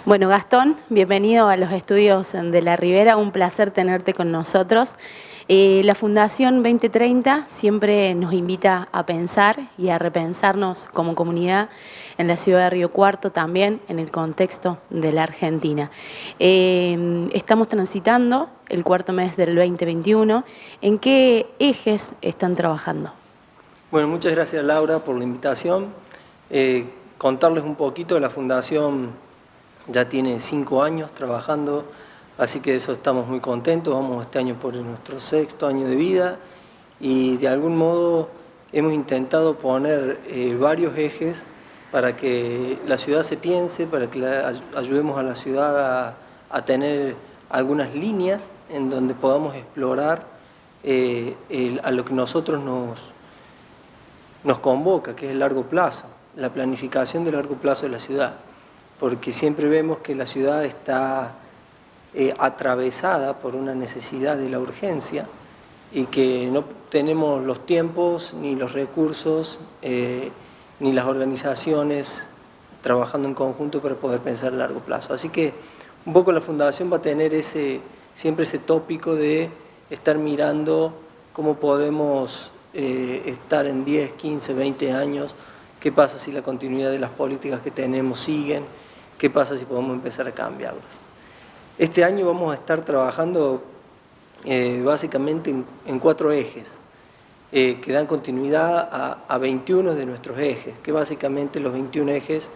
Bueno, Gastón, bienvenido a los estudios de La Ribera, un placer tenerte con nosotros. La Fundación 2030 siempre nos invita a pensar y a repensarnos como comunidad en la ciudad de Río Cuarto, también en el contexto de la Argentina. Estamos transitando el cuarto mes del 2021. ¿En qué ejes están trabajando? Bueno, muchas gracias Laura por la invitación. Contarles un poquito, la Fundación ya tiene 5 años trabajando, así que de eso estamos muy contentos. Vamos este año por nuestro 6º año de vida y de algún modo hemos intentado poner varios ejes para que la ciudad se piense, para que ayudemos a la ciudad a tener algunas líneas en donde podamos explorar a lo que nosotros nos convoca, que es el largo plazo, la planificación de largo plazo de la ciudad, porque siempre vemos que la ciudad está atravesada por una necesidad de la urgencia y que no tenemos los tiempos, ni los recursos, ni las organizaciones trabajando en conjunto para poder pensar a largo plazo. Así que un poco la Fundación va a tener siempre ese tópico de estar mirando cómo podemos estar en 10, 15, 20 años, qué pasa si la continuidad de las políticas que tenemos siguen, qué pasa si podemos empezar a cambiarlas. Este año vamos a estar trabajando básicamente en 4 ejes que dan continuidad a 21 de nuestros ejes, que básicamente los 21 ejes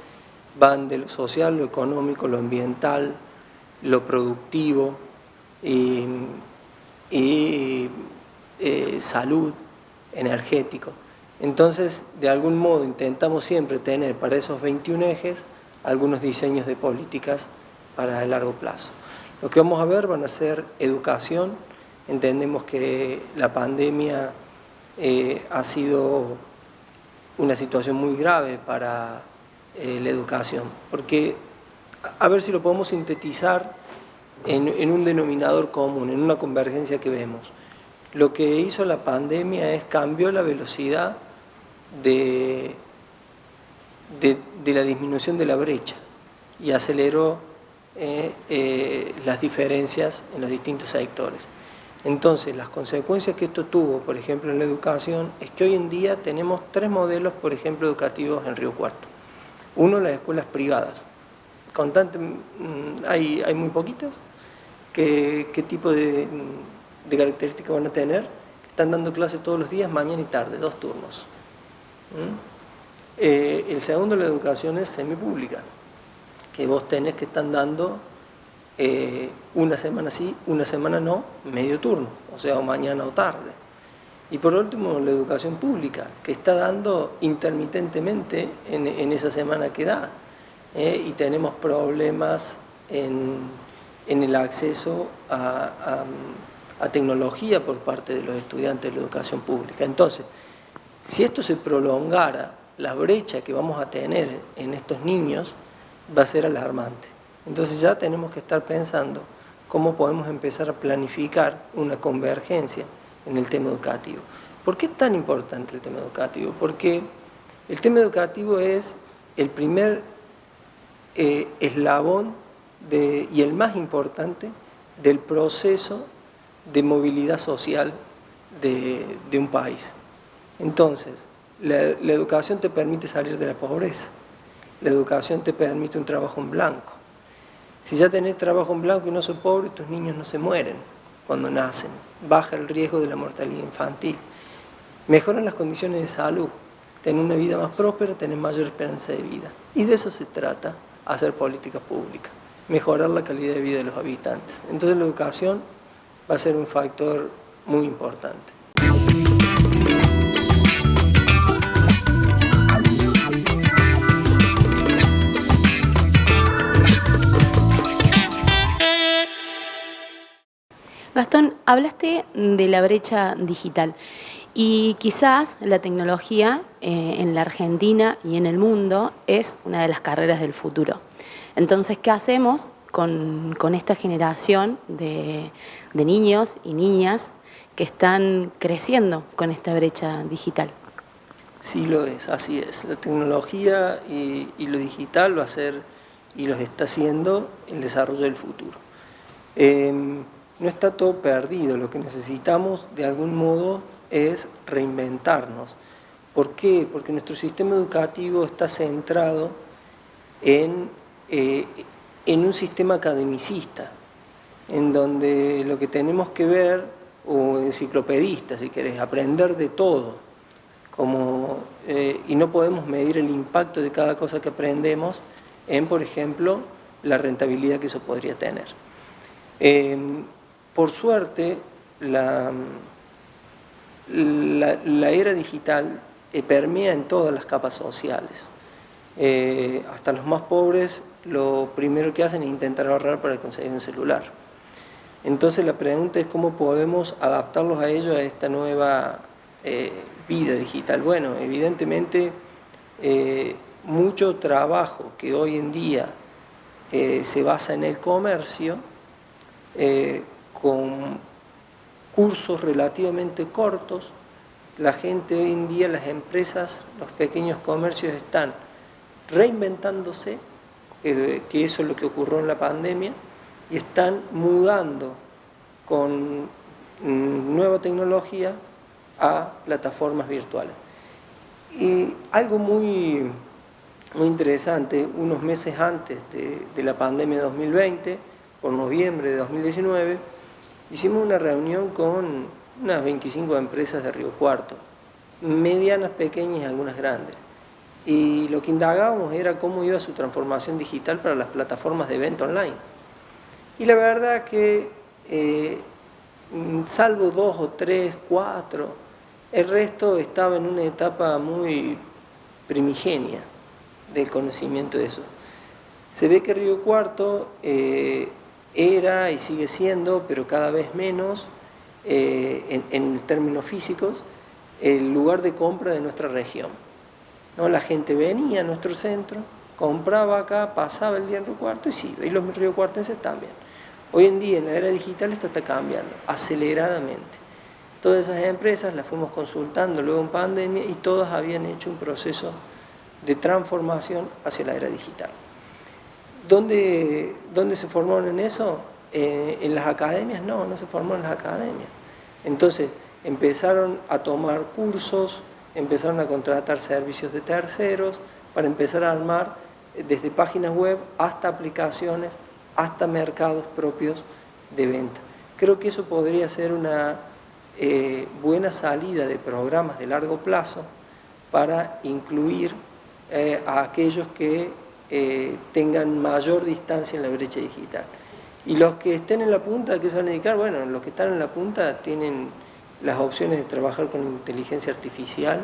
van de lo social, lo económico, lo ambiental, lo productivo y salud, energético. Entonces, de algún modo intentamos siempre tener para esos 21 ejes algunos diseños de políticas para el largo plazo. Lo que vamos a ver van a ser educación. Entendemos que la pandemia ha sido una situación muy grave para la educación, porque a ver si lo podemos sintetizar en un denominador común, en una convergencia que vemos. Lo que hizo la pandemia es cambió la velocidad de la disminución de la brecha y aceleró las diferencias en los distintos sectores. Entonces, las consecuencias que esto tuvo, por ejemplo, en la educación, es que hoy en día tenemos 3 modelos, por ejemplo, educativos en Río Cuarto. Uno, las escuelas privadas. Hay muy poquitas. ¿Qué tipo de características van a tener? Están dando clases todos los días, mañana y tarde, 2 turnos. El segundo, la educación es semipública, que vos tenés que estar dando una semana sí, una semana no, medio turno, o sea, o mañana o tarde. Y por último, la educación pública, que está dando intermitentemente en esa semana que da. Y tenemos problemas en el acceso a tecnología por parte de los estudiantes de la educación pública. Entonces, si esto se prolongara, la brecha que vamos a tener en estos niños va a ser alarmante. Entonces ya tenemos que estar pensando cómo podemos empezar a planificar una convergencia en el tema educativo. ¿Por qué es tan importante el tema educativo? Porque el tema educativo es el primer eslabón y el más importante del proceso de movilidad social de un país. Entonces, la educación te permite salir de la pobreza, la educación te permite un trabajo en blanco. Si ya tenés trabajo en blanco y no sos pobre, tus niños no se mueren cuando nacen, baja el riesgo de la mortalidad infantil, mejoran las condiciones de salud, tenés una vida más próspera, tenés mayor esperanza de vida. Y de eso se trata, hacer políticas públicas, mejorar la calidad de vida de los habitantes. Entonces la educación va a ser un factor muy importante. Gastón, hablaste de la brecha digital y quizás la tecnología en la Argentina y en el mundo es una de las carreras del futuro. Entonces, ¿qué hacemos con esta generación de niños y niñas que están creciendo con esta brecha digital? Sí lo es, así es. La tecnología y lo digital va a ser y los está haciendo el desarrollo del futuro. No está todo perdido, lo que necesitamos de algún modo es reinventarnos. ¿Por qué? Porque nuestro sistema educativo está centrado en un sistema academicista, en donde lo que tenemos que ver, o enciclopedista si querés, aprender de todo, y no podemos medir el impacto de cada cosa que aprendemos en, por ejemplo, la rentabilidad que eso podría tener. Por suerte, la era digital permea en todas las capas sociales. Hasta los más pobres lo primero que hacen es intentar ahorrar para conseguir un celular. Entonces la pregunta es cómo podemos adaptarlos a ellos a esta nueva vida digital. Bueno, evidentemente mucho trabajo que hoy en día se basa en el comercio, con cursos relativamente cortos, la gente hoy en día, las empresas, los pequeños comercios están reinventándose, que eso es lo que ocurrió en la pandemia, y están mudando con nueva tecnología a plataformas virtuales. Y algo muy interesante, unos meses antes de la pandemia de 2020, por noviembre de 2019, hicimos una reunión con unas 25 empresas de Río Cuarto, medianas, pequeñas y algunas grandes. Y lo que indagábamos era cómo iba su transformación digital para las plataformas de venta online. Y la verdad que, salvo 2 o 3, 4, el resto estaba en una etapa muy primigenia del conocimiento de eso. Se ve que Río Cuarto era y sigue siendo, pero cada vez menos, en términos físicos, el lugar de compra de nuestra región, ¿no? La gente venía a nuestro centro, compraba acá, pasaba el día en Río Cuarto y sí, y los riocuartenses también. Hoy en día, en la era digital, esto está cambiando aceleradamente. Todas esas empresas las fuimos consultando luego en pandemia y todas habían hecho un proceso de transformación hacia la era digital. ¿Dónde se formaron en eso? ¿En las academias? No se formaron en las academias. Entonces empezaron a tomar cursos, empezaron a contratar servicios de terceros para empezar a armar desde páginas web hasta aplicaciones, hasta mercados propios de venta. Creo que eso podría ser una buena salida de programas de largo plazo para incluir a aquellos que tengan mayor distancia en la brecha digital. Y los que estén en la punta, ¿a qué se van a dedicar? Bueno, los que están en la punta tienen las opciones de trabajar con inteligencia artificial,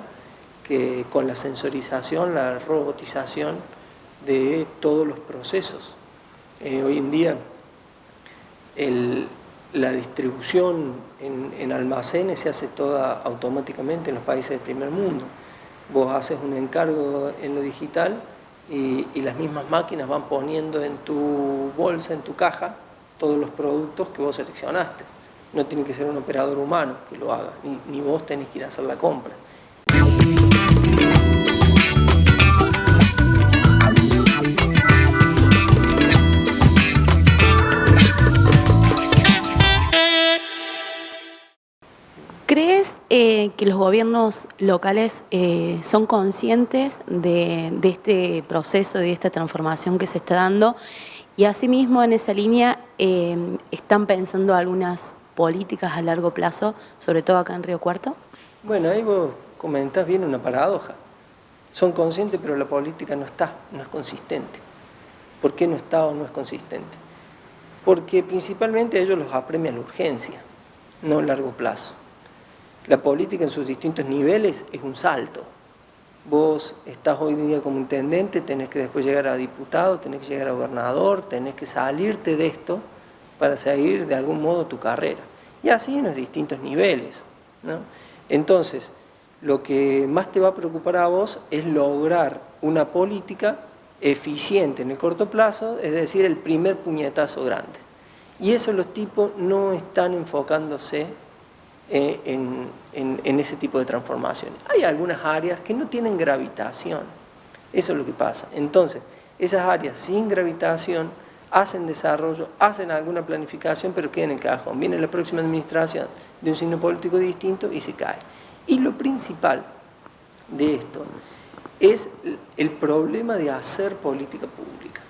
con la sensorización, la robotización de todos los procesos. Hoy en día la distribución en almacenes se hace toda automáticamente en los países del primer mundo. Vos haces un encargo en lo digital y las mismas máquinas van poniendo en tu bolsa, en tu caja, todos los productos que vos seleccionaste. No tiene que ser un operador humano que lo haga, ni vos tenés que ir a hacer la compra. ¿Crees que los gobiernos locales son conscientes de este proceso, de esta transformación que se está dando? Y asimismo, en esa línea, ¿están pensando algunas políticas a largo plazo, sobre todo acá en Río Cuarto? Bueno, ahí vos comentás bien una paradoja. Son conscientes, pero la política no es consistente. ¿Por qué no está o no es consistente? Porque principalmente a ellos los apremia la urgencia, no el largo plazo. La política en sus distintos niveles es un salto. Vos estás hoy en día como intendente, tenés que después llegar a diputado, tenés que llegar a gobernador, tenés que salirte de esto para seguir de algún modo tu carrera. Y así en los distintos niveles, ¿no? Entonces, lo que más te va a preocupar a vos es lograr una política eficiente en el corto plazo, es decir, el primer puñetazo grande. Y eso los tipos no están enfocándose en ese tipo de transformaciones. Hay algunas áreas que no tienen gravitación, Eso es lo que pasa. Entonces, esas áreas sin gravitación hacen desarrollo, hacen alguna planificación, pero quedan en el cajón. Viene la próxima administración de un signo político distinto y se cae. Y lo principal de esto es el problema de hacer política pública.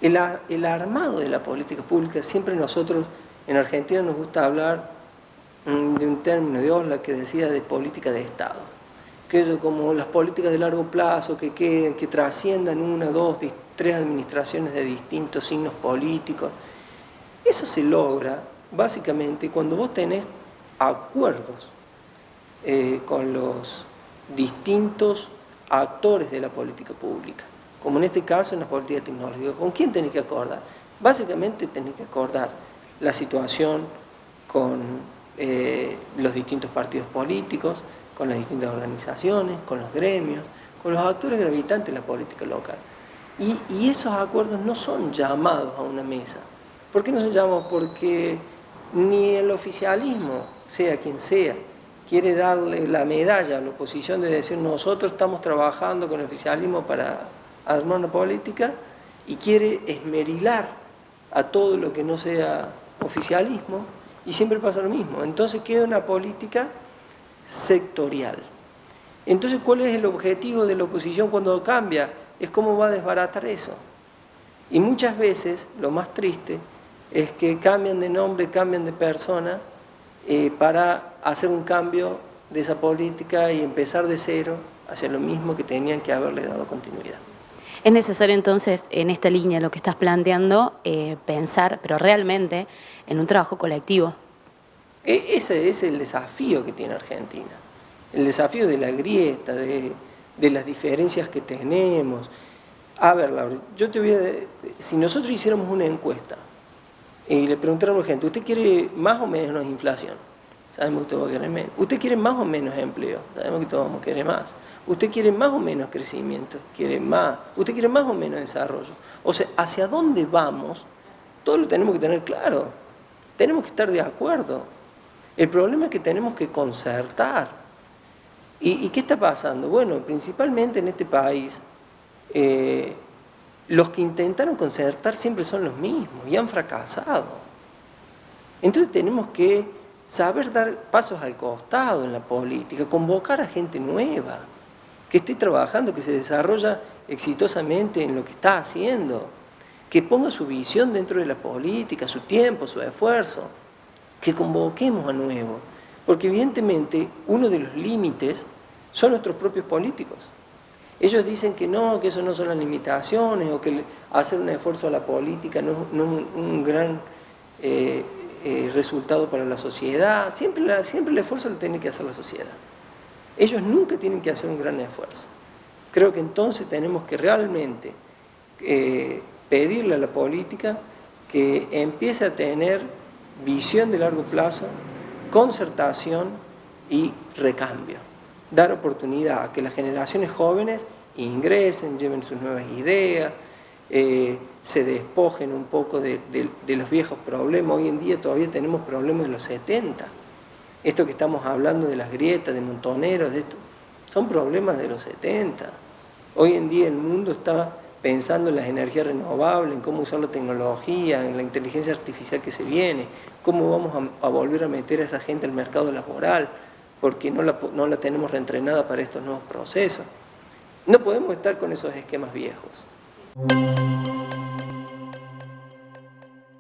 El armado de la política pública, siempre nosotros en Argentina nos gusta hablar de un término de Osla que decía de política de Estado. Que eso como las políticas de largo plazo que queden, que trasciendan 1, 2, 3 administraciones de distintos signos políticos. Eso se logra básicamente cuando vos tenés acuerdos con los distintos actores de la política pública, como en este caso en la política tecnológica. ¿Con quién tenés que acordar? Básicamente tenés que acordar la situación con los distintos partidos políticos, con las distintas organizaciones, con los gremios, con los actores gravitantes de la política local. Y esos acuerdos no son llamados a una mesa. ¿Por qué no son llamados? Porque ni el oficialismo, sea quien sea, quiere darle la medalla a la oposición de decir nosotros estamos trabajando con el oficialismo para armar una política, y quiere esmerilar a todo lo que no sea oficialismo, y siempre pasa lo mismo. Entonces queda una política sectorial. Entonces, ¿cuál es el objetivo de la oposición cuando cambia? Es cómo va a desbaratar eso. Y muchas veces, lo más triste, es que cambian de nombre, cambian de persona, para hacer un cambio de esa política y empezar de cero hacia lo mismo que tenían que haberle dado continuidad. Es necesario entonces, en esta línea, lo que estás planteando, pensar, pero realmente, en un trabajo colectivo. Ese es el desafío que tiene Argentina, el desafío de la grieta, de las diferencias que tenemos. A ver, Laura, yo te voy a decir, si nosotros hiciéramos una encuesta y le preguntáramos a la gente, ¿usted quiere más o menos inflación? Sabemos que usted va a querer menos. ¿Usted quiere más o menos empleo? Sabemos que todos vamos a querer más. ¿Usted quiere más o menos crecimiento? ¿Quiere más? ¿Usted quiere más o menos desarrollo? O sea, ¿hacia dónde vamos? Todo lo tenemos que tener claro. Tenemos que estar de acuerdo. El problema es que tenemos que concertar. ¿Y qué está pasando? Bueno, principalmente en este país, los que intentaron concertar siempre son los mismos y han fracasado. Entonces tenemos que saber dar pasos al costado en la política, convocar a gente nueva, que esté trabajando, que se desarrolla exitosamente en lo que está haciendo, que ponga su visión dentro de la política, su tiempo, su esfuerzo, que convoquemos a nuevo, porque evidentemente uno de los límites son nuestros propios políticos. Ellos dicen que no, que eso no son las limitaciones, o que hacer un esfuerzo a la política no es un gran resultado para la sociedad. Siempre el esfuerzo lo tiene que hacer la sociedad. Ellos nunca tienen que hacer un gran esfuerzo. Creo que entonces tenemos que realmente pedirle a la política que empiece a tener visión de largo plazo, concertación y recambio. Dar oportunidad a que las generaciones jóvenes ingresen, lleven sus nuevas ideas, se despojen un poco de los viejos problemas. Hoy en día todavía tenemos problemas de los 70. Esto que estamos hablando de las grietas, de montoneros, de esto, son problemas de los 70. Hoy en día el mundo está pensando en las energías renovables, en cómo usar la tecnología, en la inteligencia artificial que se viene, cómo vamos a volver a meter a esa gente al mercado laboral, porque no la tenemos reentrenada para estos nuevos procesos. No podemos estar con esos esquemas viejos.